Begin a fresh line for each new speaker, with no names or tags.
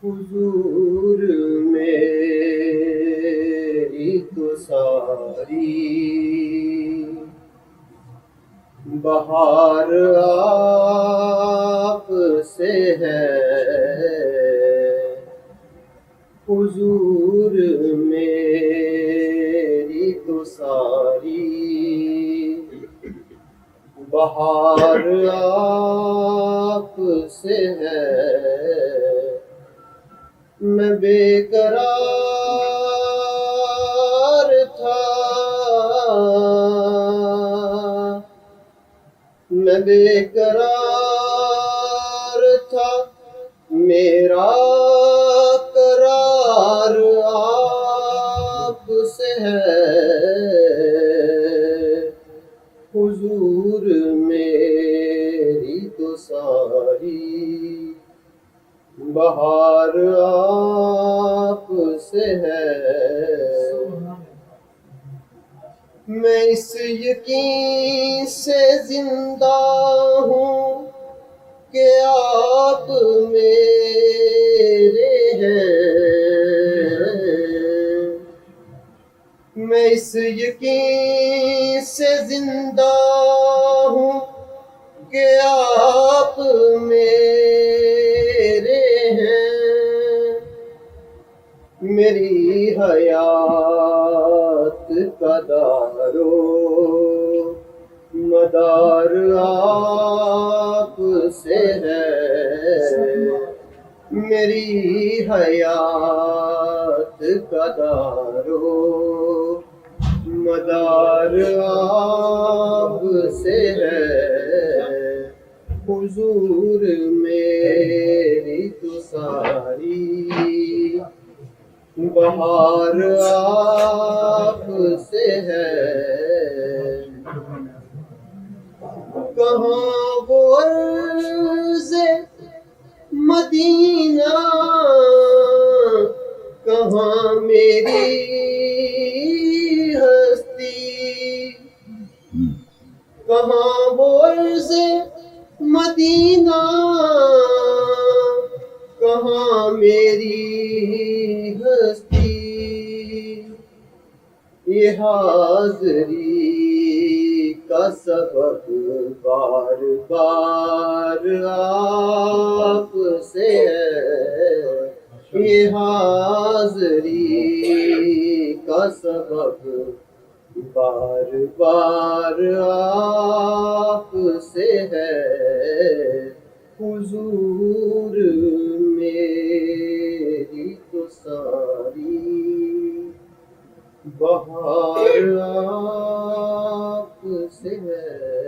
حضور میری تو ساری بہار آپ سے ہے، حضور میری تو ساری بہار آپ سے ہے۔ میں بے قرار تھا، میں بے قرار تھا، میرا قرار آپ سے ہے، حضور میری تو ساری بہار آپ سے ہے۔ میں اس یقین سے زندہ ہوں کہ آپ میرے ہیں، میں اس یقین سے زندہ ہوں کہ آپ میرے ہیں۔ میری حیات کا دار و مدار آپ سے ہے، میری حیات کا دار و مدار آپ سے ہے، حضور میری تو ساری بہار آپ سے ہے۔ کہاں وہ عرض مدینہ، کہاں میری ہستی، کہاں وہ عرض مدینہ، کہاں میری ہستی، یہ حاضری کا سبب بار بار آپ سے ہے، یہ حاضری کا سبب بار بار آپ سے ہے، حضور میری تو ساری بہار آپ سے ہے۔